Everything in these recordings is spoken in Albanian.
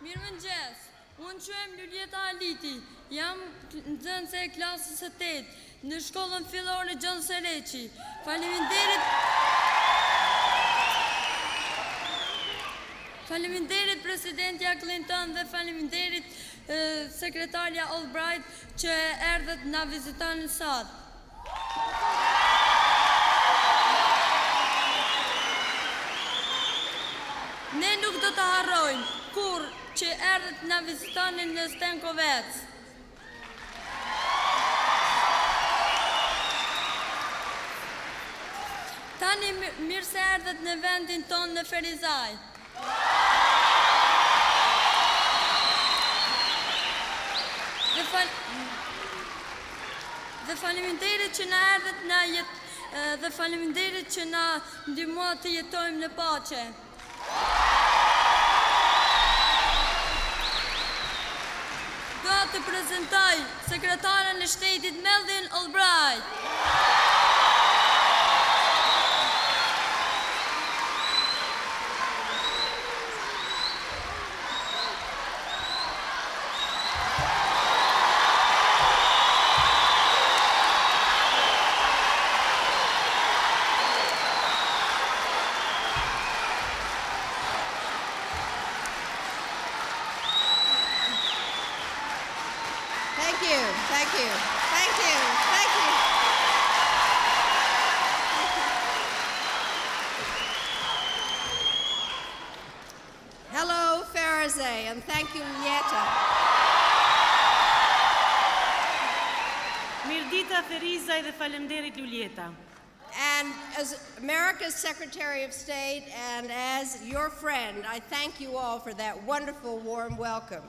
Mirëmëngjes. Unë quhem Lulieta Aliti. Jam nxënëse e klasës së 8 në shkollën fillore Gjon Sereqi. Faleminderit presidentja Klinton dhe faleminderit sekretarja Albright që erdhët na vizitonin sot. Ne nuk do të harrojmë kur që erdhët na vizitonin në Stenkovec. Tani mirë se erdhët në vendin tonë në Ferizaj. Dhe faleminderit që na erdhët dhe faleminderit që na ndihmuat të jetojmë në paqe. Do të prezantoj sekretaren e shtetit Melvin Albright. Thank you. Hello, Ferizaj, and thank you, Lieta. Mirdita Ferizaj dhe faleminderit Lulieta. And as America's Secretary of State and as your friend, I thank you all for that wonderful, warm welcome.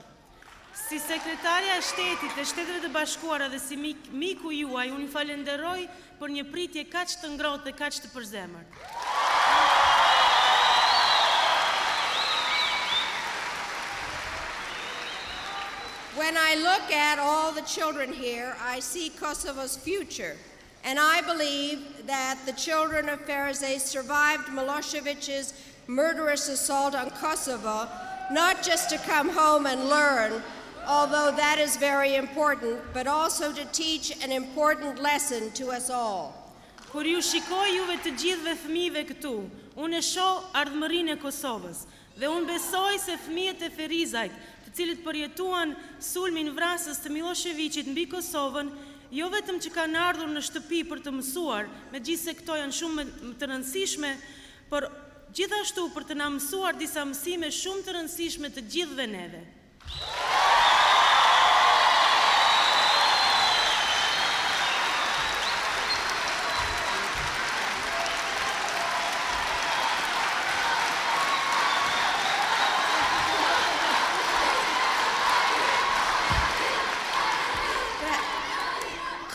Si sekretarja e shtetit të Shteteve të Bashkuara dhe si miku juaj, unë falenderoj për një pritje kaq të ngrohtë dhe kaq të përzemërt. When I look at all the children here, I see Kosovo's future, and I believe that the children of Ferizaj survived Milosevic's murderous assault on Kosovo, not just to come home and learn, although that is very important, but also to teach an important lesson to us all. Kur ju shikoj juve të gjithëve fëmijëve këtu, unë e shoh ardhmërinë e Kosovës dhe unë besoj se fëmijët e Ferizajt, të cilët përjetuan sulmin vrasës të Milosevicit mbi Kosovën, jo vetëm që kanë ardhur në shtëpi për të mësuar, megjithëse këto janë shumë të rëndësishme, por gjithashtu për të na mësuar disa mësime shumë të rëndësishme të gjithëve neve.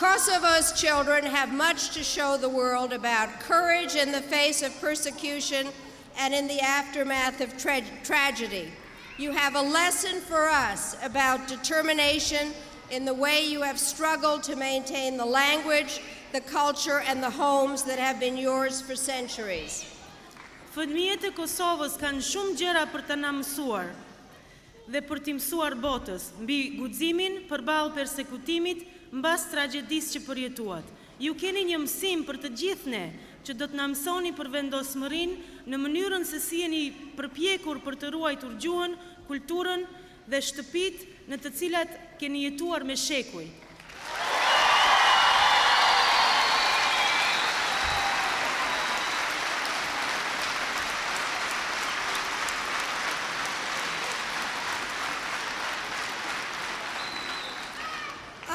Kosovo's children have much to show the world about courage in the face of persecution and in the aftermath of tragedy. You have a lesson for us about determination in the way you have struggled to maintain the language, the culture, and the homes that have been yours for centuries. Fëmijët e Kosovës kanë shumë gjëra për të na mësuar dhe për t'i mësuar botës, mbi guximin përballë persekutimit, mbas tragjedisë që përjetuat. Ju keni një mësim për të gjithë ne, që do të na mësoni për vendosmërinë në mënyrën se si jeni përpjekur për të ruajtur gjuhën, kulturën dhe shtëpitë në të cilat keni jetuar me shekuj.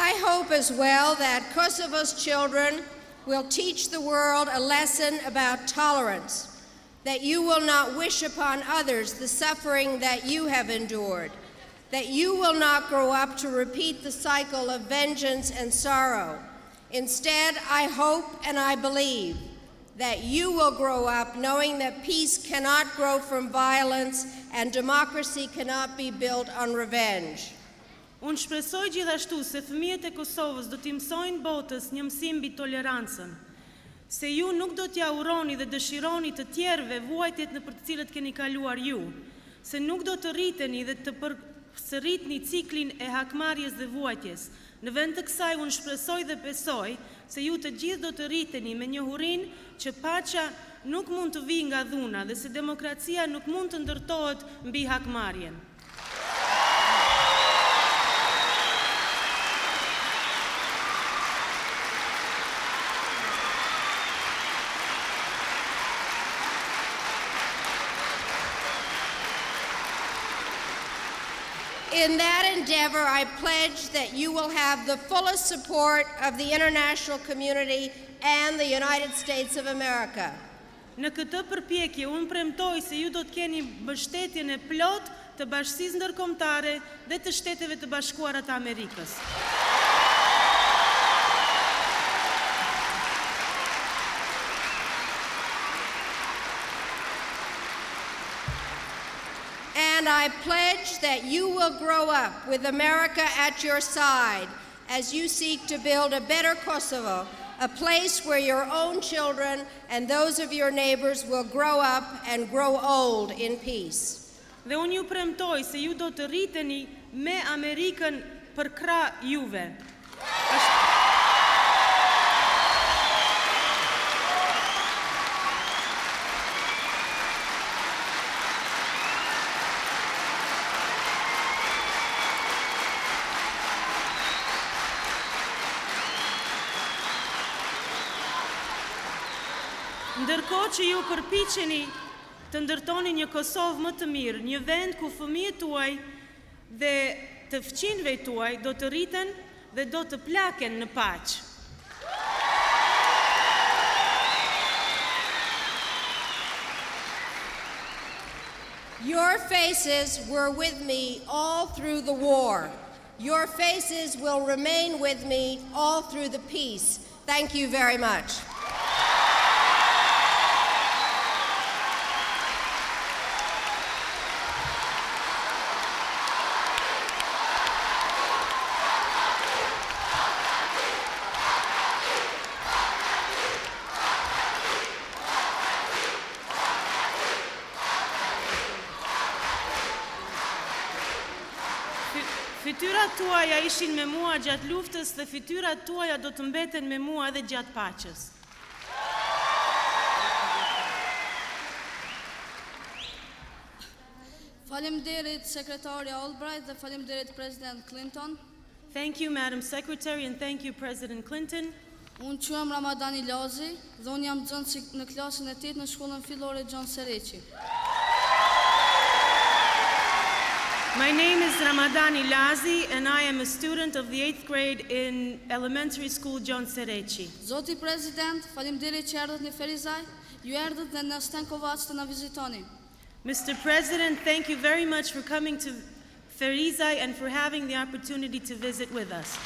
I hope as well that Kosovo's children will teach the world a lesson about tolerance, that you will not wish upon others the suffering that you have endured, that you will not grow up to repeat the cycle of vengeance and sorrow. Instead, I hope and I believe that you will grow up knowing that peace cannot grow from violence and democracy cannot be built on revenge. Unë shpresoj gjithashtu se fëmijët e Kosovës do t'i mësojnë botës një mësim mbi tolerancën, se ju nuk do t'ja uroni dhe dëshironi të tjerëve vuajtjet në për të cilët keni kaluar ju, se nuk do të rriteni dhe të përsëritni ciklin e hakmarrjes dhe vuajtjes. Në vend të kësaj unë shpresoj dhe besoj se ju të gjithë do të rriteni me njohurinë që paqja nuk mund të vijë nga dhuna dhe se demokracia nuk mund të ndërtohet mbi hakmarrjen. In that endeavor, I pledge that you will have the fullest support of the international community and the United States of America. Në këtë përpjekje, unë premtoj se ju do të keni mbështetjen e plot të bashkësisë ndërkombëtare dhe të Shteteve të Bashkuara të Amerikës. And I pledge that you will grow up with America at your side as you seek to build a better Kosovo, a place where your own children and those of your neighbors will grow up and grow old in peace. Dhe unë ju premtoj se ju do të rriteni me Amerikën për krah juve. Ndërkohë që ju përpiqeni të ndërtoni një Kosovë më të mirë, një vend ku fëmijët tuaj dhe të fëmijëve tuaj do të rriten dhe do të plaken në paqë. Your faces were with me all through the war. Your faces will remain with me all through the peace. Thank you very much. Fytyrat tuaja ishin me mua gjatë luftës dhe fytyrat tuaja do të mbeten me mua edhe gjatë paqes. Faleminderit sekretari Albright dhe faleminderit President Klinton. Thank you, Madam Secretary, and thank you, President Clinton. Unë quhem Ramadani Lazi dhe unë jam nxënës në klasën e 8 në shkollën fillore Gjon Sereqi. My name is Ramadani Lazi, and I am a student of the 8th grade in elementary school Gjon Sereqi. Zoti President, faleminderit që erdhët në Ferizaj, ju erdhët dhe në Stenkovac të na vizitoni. Mr. President, thank you very much for coming to Ferizaj and for having the opportunity to visit with us.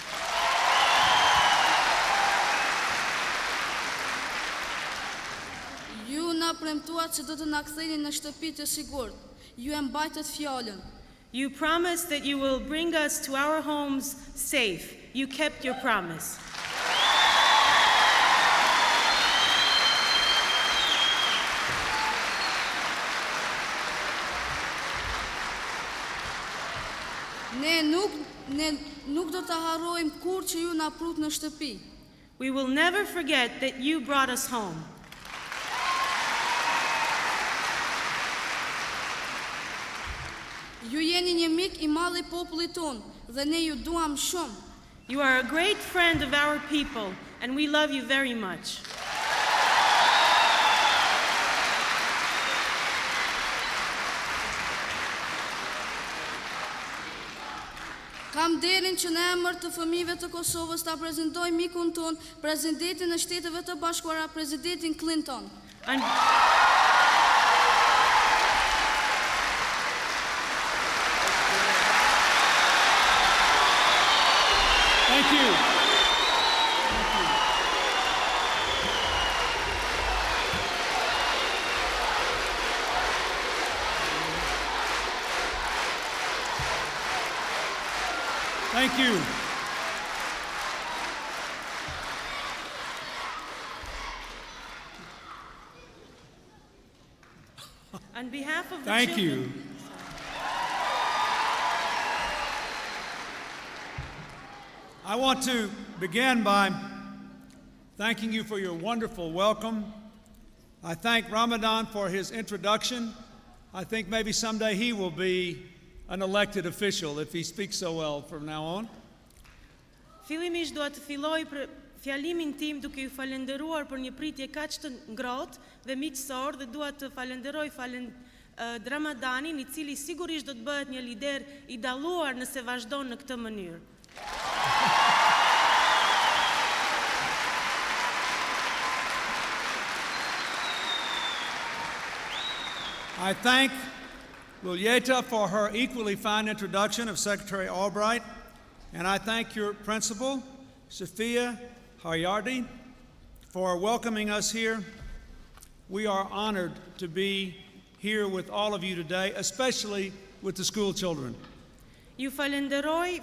Ju na premtuat që do të na ktheni në shtëpi të sigurt. Ju e mbajtët fjalën. You promised that you will bring us to our homes safe. You kept your promise. Ne nuk do të harrojmë kur që ju na prut në shtëpi. We will never forget that you brought us home. Ju jeni një mik I madh I popullit ton dhe ne ju duam shumë. You are a great friend of our people, and we love you very much. Kam derin që në emër të fëmijëve të Kosovës ta prezantoj mikun ton, presidentin e Shteteve të Bashkuara, presidentin Klinton. Thank you. Thank you. On behalf of the Thank children, you. I want to begin by thanking you for your wonderful welcome. I thank Ramadan for his introduction. I think maybe someday he will be an elected official if he speaks so well from now on. Fillimisht dua të filloj për fjalimin tim duke ju falenderuar për një pritje kaq të ngrohtë dhe miqësor dhe dua të falenderoj Ramadanin, I cili sigurisht do të bëhet një lider I dalluar nëse vazhdon në këtë mënyrë. I thank Lulieta for her equally fine introduction of Secretary Albright, and I thank your principal, Sophia Hayardi, for welcoming us here. We are honored to be here with all of you today, especially with the school children. Ju falenderoj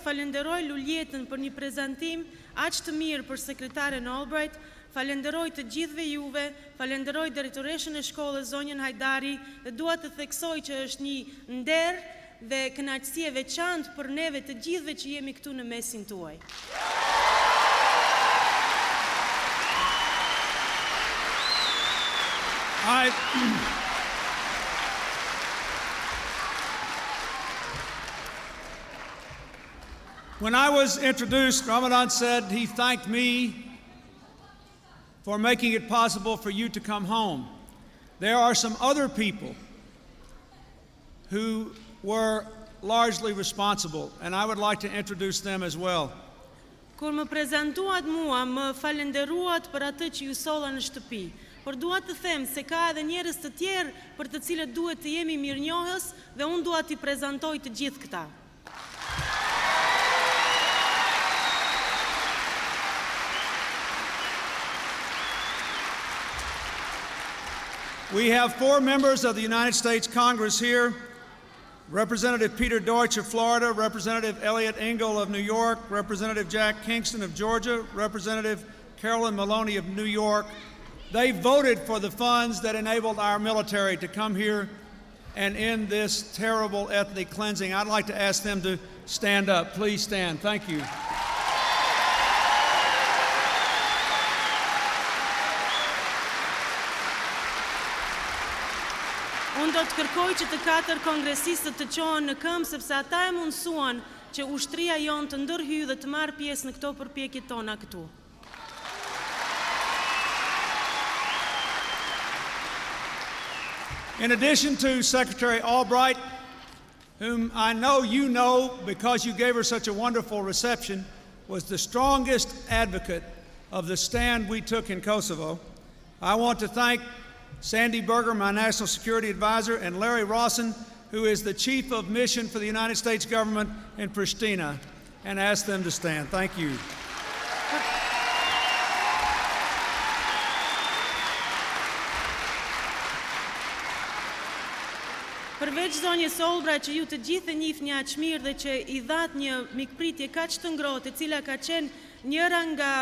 Lulietën për një prezantim aq të mirë për sekretaren Albright, falenderoj të gjithëve juve, falenderoj drejtoreshën e shkollës zonjën Hajdari dhe dua të theksoj që është një nder dhe kënaqësi e veçantë për neve të gjithëve që jemi këtu në mesin tuaj. When I was introduced, Ramadan said he thanked me for making it possible for you to come home. There are some other people who were largely responsible, and I would like to introduce them as well. Kur më prezantuat mua, më falenderuat për atë që ju solla në shtëpi. Por dua të them se ka edhe njerëz të tjerë për të cilët duhet të jemi mirënjohës dhe unë dua t'i prezantoj të gjithë këta. We have 4 members of the United States Congress here: Representative Peter Deutsch of Florida, Representative Elliot Engel of New York, Representative Jack Kingston of Georgia, Representative Carolyn Maloney of New York. They voted for the funds that enabled our military to come here and end this terrible ethnic cleansing. I'd like to ask them to stand up. Please stand. Thank you. Unë do të kërkoj që të 4 kongresistët të qohen në këmbë sepse ata e mundësuan që ushtria jonë të ndërhyjë dhe të marrë pjesë në këto përpjekje tona këtu. In addition to Secretary Albright, whom I know you know because you gave her such a wonderful reception, was the strongest advocate of the stand we took in Kosovo, I want to thank Sandy Berger, my National Security Advisor, and Larry Rawson, who is the Chief of Mission for the United States Government in Pristina, and ask them to stand. Thank you. Përveç zonjës Albright që ju të gjithë e njihni aq mirë dhe që I dhat një mikpritje kaq të ngrohtë, e cila ka qenë njëra nga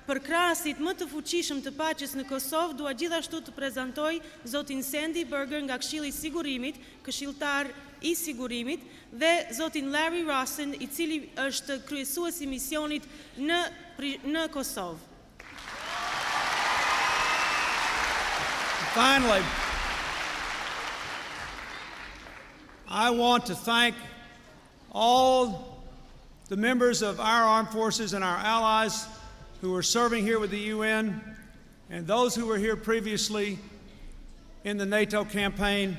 përkrahasit më të fuqishëm të paqes në Kosovë, dua gjithashtu të prezantoj zotin Sandy Berger nga Këshilli I Sigurimit, këshilltar I sigurimit, dhe zotin Larry Rawson, I cili është kryesuesi I misionit në Kosovë. Finally, I want to thank all the members of our armed forces and our allies who are serving here with the UN and those who were here previously in the NATO campaign.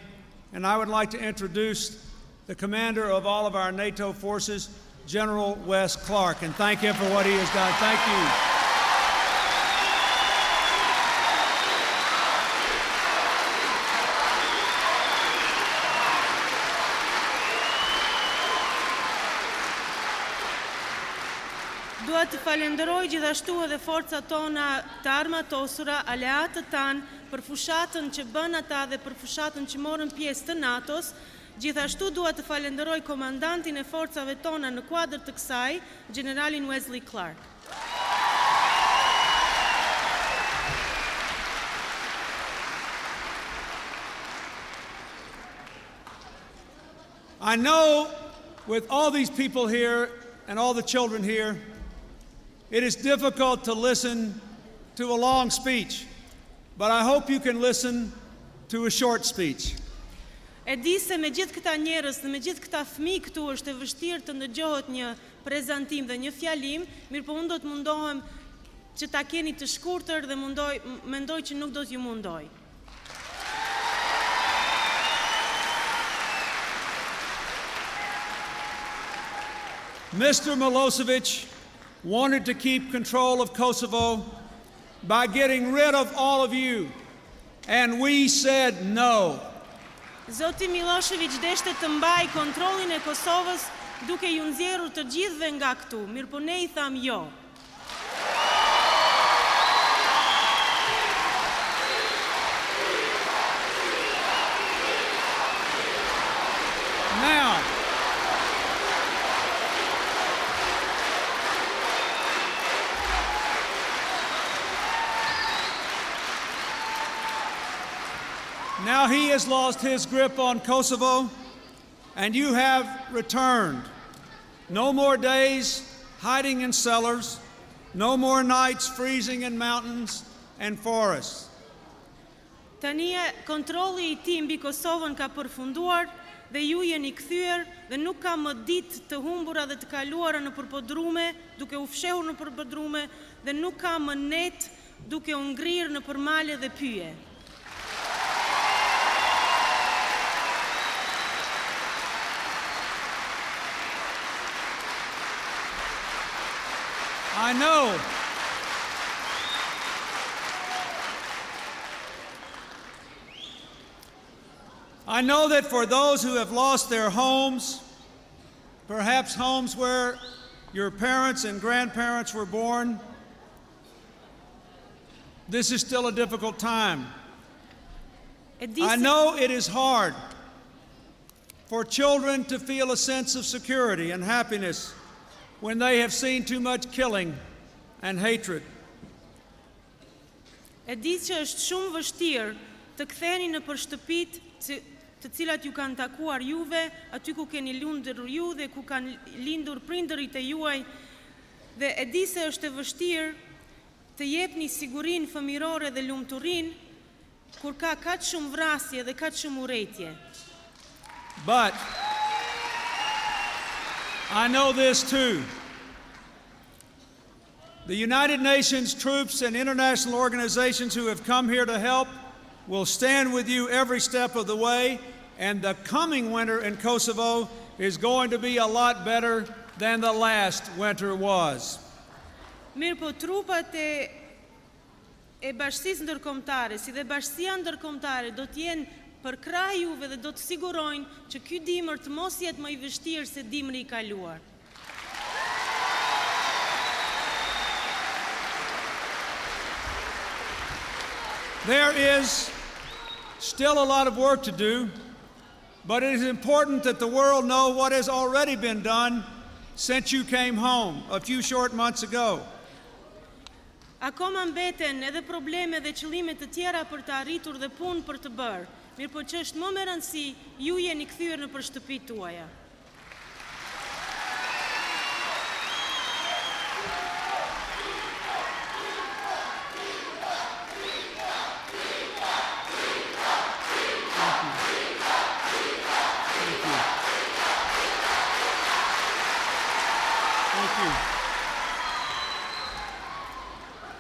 And I would like to introduce the commander of all of our NATO forces, General Wes Clark, and thank him for what he has done. Thank you. Dua të falenderoj gjithashtu edhe forcat tona të armatosura, aleatët tanë, për fushatën që bën ata dhe për fushatën që morën pjesë të NATO-s. Gjithashtu dua të falenderoj komandantin e forcave tona në kuadër të kësaj, generalin Wesley Clark. I know with all these people here and all the children here It is difficult to listen to a long speech, but I hope you can listen to a short speech. E di se me gjithë këta njerëz dhe me gjithë këta fëmijë këtu është e vështirë të ndëgjohet një prezantim dhe një fjalim, mirë po unë do të mundohem që ta keni të shkurtër dhe mendoj që nuk do t'ju mundoj. Mr. Milosevic wanted to keep control of Kosovo by getting rid of all of you, and we said no. Zoti Milošević deshte të mbaj kontrollin e Kosovës duke ju nxjerrur të gjithëve nga këtu, mirë po ne I tham jo. Now he has lost his grip on Kosovo, and you have returned. No more days hiding in cellars, no more nights freezing in mountains and forests. Tani kontrolli I tij mbi Kosovën ka përfunduar dhe ju jeni kthyer dhe nuk ka më ditë të humbura dhe të kaluara në përpodrume, duke u fshehur në përpodrume dhe nuk ka më net duke u ngrirë në përmale dhe pyje. I know that for those who have lost their homes, perhaps homes where your parents and grandparents were born, this is still a difficult time. I know it is hard for children to feel a sense of security and happiness when they have seen too much killing and hatred. E di që është shumë vështirë të ktheheni në shtëpitë të cilat ju kanë takuar juve, aty ku keni lindur ju dhe ku kanë lindur prindërit e juaj, dhe e di se është e vështirë të jepni sigurinë fëmijërore dhe lumturinë kur ka kaq shumë vrasje dhe kaq shumë urrëtie. But I know this too. The United Nations troops and international organizations who have come here to help will stand with you every step of the way, and the coming winter in Kosovo is going to be a lot better than the last winter was. Mirë po trupat e bashkësisë ndërkombëtare, si dhe bashkësia ndërkombëtare do të jenë për krah juve dhe do të sigurojnë që ky dimër të mos jetë më I vështirë se dimri I kaluar. There is still a lot of work to do, but it is important that the world know what has already been done since you came home a few short months ago. Akoma mbeten edhe probleme dhe qëllime të tjera për të arritur dhe punë për të bërë. Mirë po që është më me rëndësi, ju jeni kthyer në shtëpitë tuaja.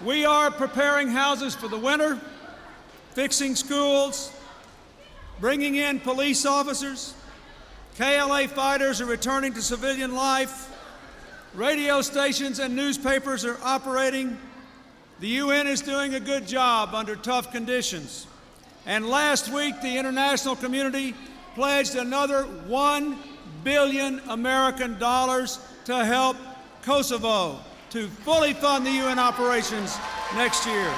We are preparing houses for the winter, fixing schools, bringing in police officers. KLA fighters are returning to civilian life. Radio stations and newspapers are operating. The UN is doing a good job under tough conditions. And last week, the international community pledged another $1 billion American to help Kosovo to fully fund the UN operations next year.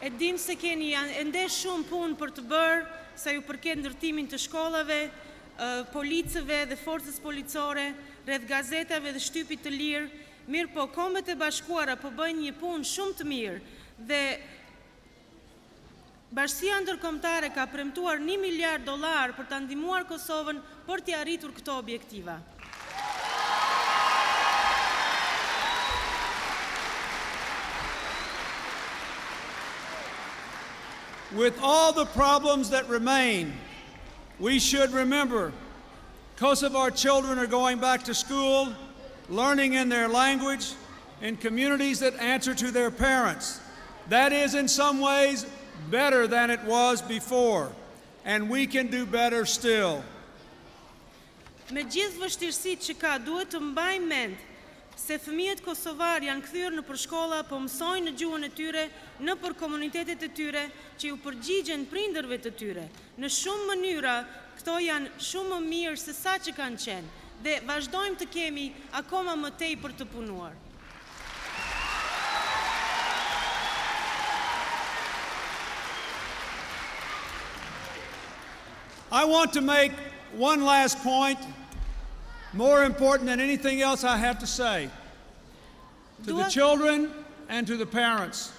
E dim se keni ende shumë punë për të bërë sa ju përket ndërtimin të shkollave, policëve dhe forcës policore, rreth gazetave dhe shtypit të lirë, mirë po Kombet e Bashkuara po bëjnë një punë shumë të mirë dhe Bashkia ndërkombëtare ka premtuar $1 miliard për ta ndihmuar Kosovën për të arritur këto objektiva. with all the problems that remain, we should remember Kosovo children are going back to school, learning in their language, in communities that answer to their parents. That is in some ways better than it was before, and we can do better still. Me gjithë vështirësitë që ka, duhet të mbajmë mend se fëmijët kosovar janë kthyer në përshkolla, po mësojnë në gjuhën e tyre, në për komunitetet e tyre që ju përgjigjen prindërve të tyre. Në shumë mënyra, këto janë shumë më mirë se sa që kanë qenë, dhe vazhdojmë të kemi akoma më tej për të punuar. I want to make one last point, more important than anything else I have to say, to the children and to the parents.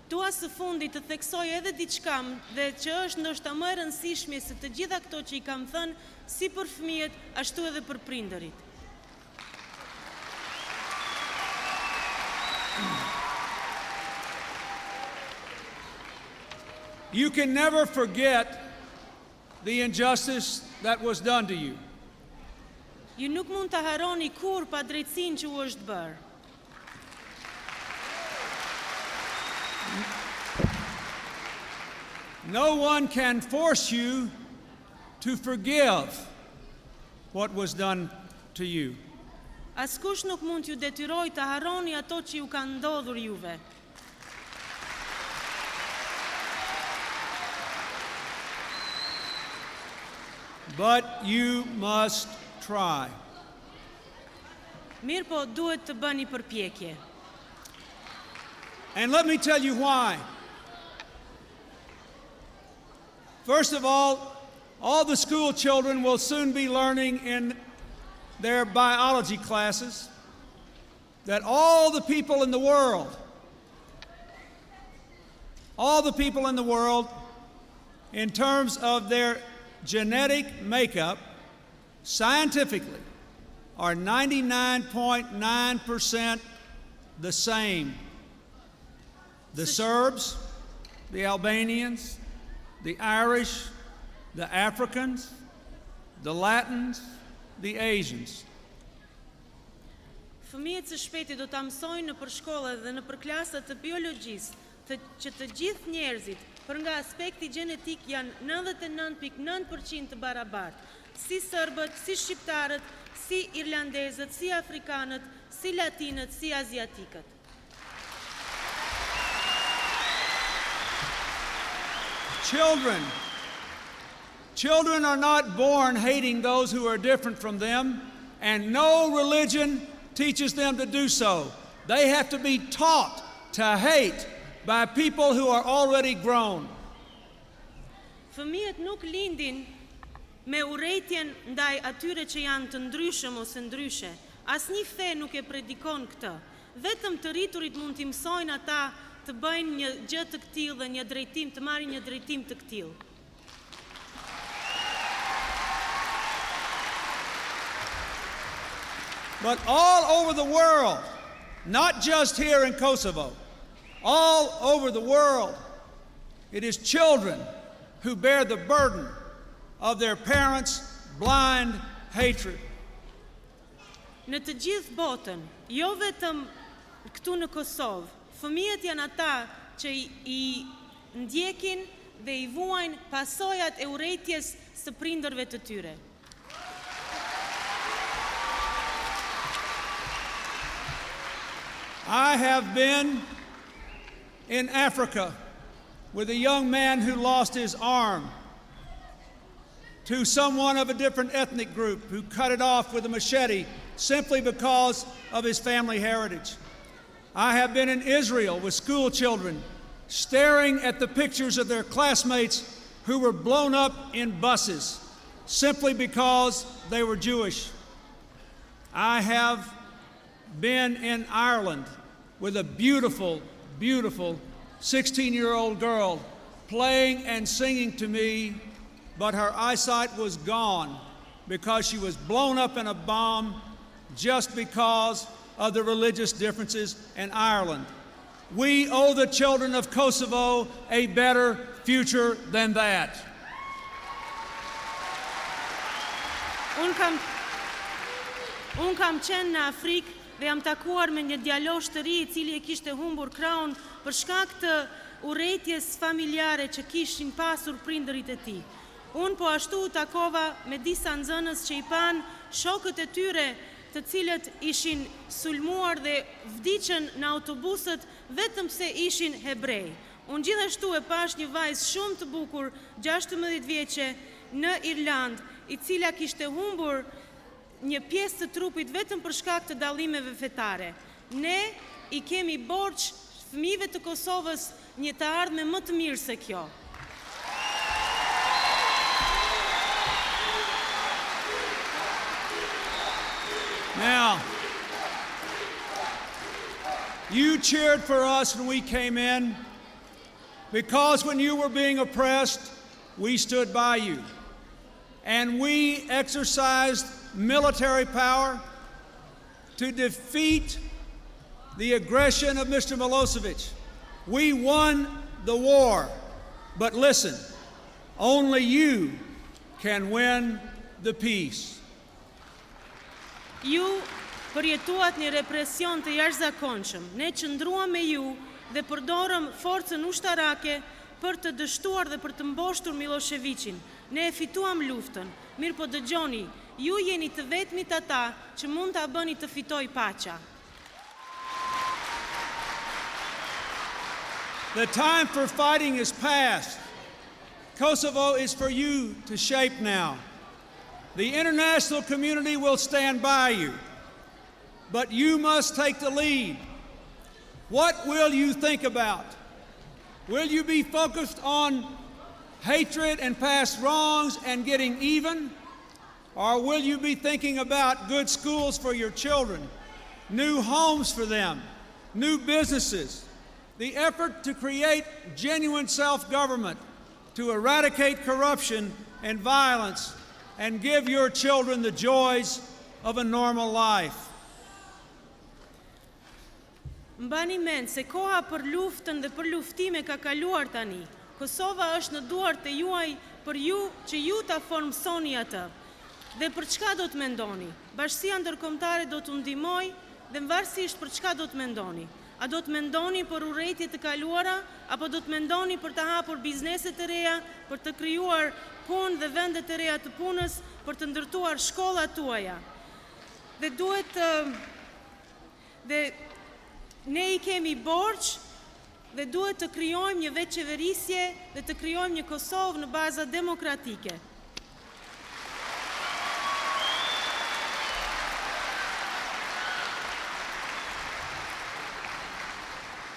Dua së fundit të theksoj edhe diçka dhe që është ndoshta më e rëndësishme se të gjitha këto që I kam thënë, si për fëmijët, ashtu edhe për prindërit. You can never forget the injustice that was done to you. Ju nuk mund të harroni kur pa drejtësinë që u është bërë. No one can force you to forgive what was done to you. Askush nuk mund t'ju detyroj të harroni ato që ju kanë ndodhur juve. But you must try. Mirë po, duhet të bëni përpjekje. And let me tell you why. First of all the school children will soon be learning in their biology classes that all the people in the world, in terms of their genetic makeup, scientifically, are 99.9% the same. The Serbs, the Albanians, the Irish, the Africans, the Latins, the Asians. Fëmijët së shpejti do ta mësojnë në përshkolla dhe në përklasat të biologjisë që të gjithë njerëzit, për nga aspekti gjenetik, janë 99.9% të barabartë, si serbët, si shqiptarët, si irlandezët, si afrikanët, si latinët, si aziatikët. Children are not born hating those who are different from them, and no religion teaches them to do so. They have to be taught to hate by people who are already grown. Fëmijët nuk lindin me urrëtitjen ndaj atyre që janë të ndryshëm ose ndryshe. Asnjë fe nuk e predikon këtë. Vetëm të rriturit mund t'i mësojnë ata të bëjnë një gjë të këtillë dhe të marrin një drejtim të këtillë. But all over the world, not just here in Kosovo, all over the world, it is children who bear the burden of their parents' blind hatred. Në të gjithë botën, jo vetëm këtu në Kosovë, fëmijët janë ata që I ndjekin dhe I vuajnë pasojat e urrëtitjes së prindërve të tyre. I have been in Africa with a young man who lost his arm to someone of a different ethnic group who cut it off with a machete simply because of his family heritage. I have been in Israel with school children staring at the pictures of their classmates who were blown up in buses simply because they were Jewish. I have been in Ireland with a beautiful, beautiful 16-year-old girl playing and singing to me, but her eyesight was gone because she was blown up in a bomb just because of the religious differences in Ireland. We owe the children of Kosovo a better future than that. Unë kam qenë në Afrikë dhe jam takuar me një djalosh të ri I cili e kishte humbur krahun për shkak të urrëties familjare që kishin pasur prindërit e tij. Unë po ashtu u takova me disa nxënës që I pan shokët e tyre të cilët ishin sulmuar dhe vdiqën në autobusët vetëm se ishin hebrej. Unë gjithashtu e pash një vajzë shumë të bukur, 16 vjeçe, në Irlandë, I cila kishte humbur një pjesë të trupit vetëm për shkak të dallimeve fetare. Ne I kemi borxh fëmijëve të Kosovës një të ardhme më të mirë se kjo. Now, you cheered for us when we came in because when you were being oppressed, we stood by you. And we exercised military power to defeat the aggression of Mr. Milosevic. We won the war. But listen, only you can win the peace. Ju përjetuat një represion të jashtëzakonshëm. Ne qëndruam me ju dhe përdorëm forcën ushtarake për të dështuar dhe për të mboshtur Milosevicin. Ne e fituam luftën. Mirë po dëgjoni, ju jeni të vetmit ata që mund ta bëni të fitoj paqja. The time for fighting is past. Kosovo is for you to shape now. The international community will stand by you, but you must take the lead. What will you think about? Will you be focused on hatred and past wrongs and getting even? Or will you be thinking about good schools for your children, new homes for them, new businesses, the effort to create genuine self-government, to eradicate corruption and violence, and give your children the joys of a normal life? Mbani mend se koha për luftën dhe për luftime ka kaluar tani. Kosova është në duart e juaj për ju që ju ta formsoni atë. Dhe për çka do të mendoni? Bashkia ndërkombëtare do t'u ndihmojë dhe varësisht për çka do të mendoni. A do të mendoni për urrëtiet të kaluara apo do të mendoni për të hapur biznese të reja, për të krijuar punë dhe vende të reja të punës, për të ndërtuar shkollat tuaja? Dhe duhet dhe ne I kemi borxh dhe duhet të krijojmë një veçqeverisje dhe të krijojmë një Kosovë në baza demokratike.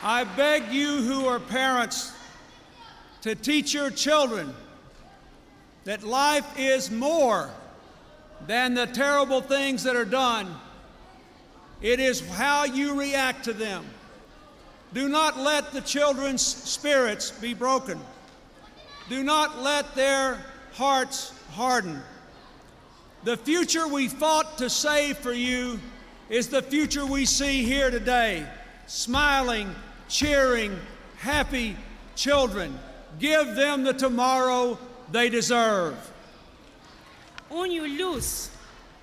I beg you who are parents to teach your children that life is more than the terrible things that are done. It is how you react to them. Do not let the children's spirits be broken. Do not let their hearts harden. The future we fought to save for you is the future we see here today. Smiling, cheering, happy children. Give them the tomorrow they deserve. Unë ju lus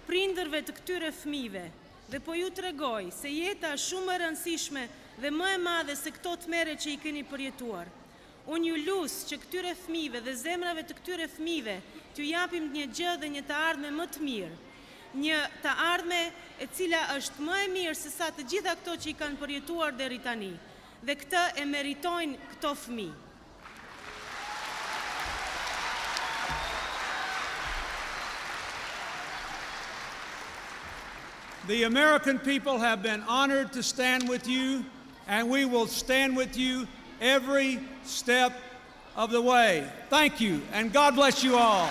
prindërve të këtyre fëmijëve dhe po ju tregoj se jeta është shumë e rëndësishme dhe më e madhe se këto tmerre që I keni përjetuar. Unë ju lus që këtyre fëmijëve dhe zemrave të këtyre fëmijëve t'ju japim një gjë dhe një të ardhme më të mirë. Një të ardhme e cila është më e mirë se sa të gjitha këto që I kanë përjetuar deri tani. Dhe këtë e meritojnë këto fëmijë. The American people have been honored to stand with you, and we will stand with you every step of the way. Thank you, and God bless you all.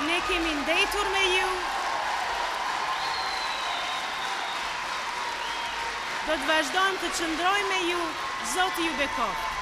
Ne kemi ndëjtur me ju. Do të vazhdojmë të qëndrojmë me ju, Zoti Zoti ju bekoft.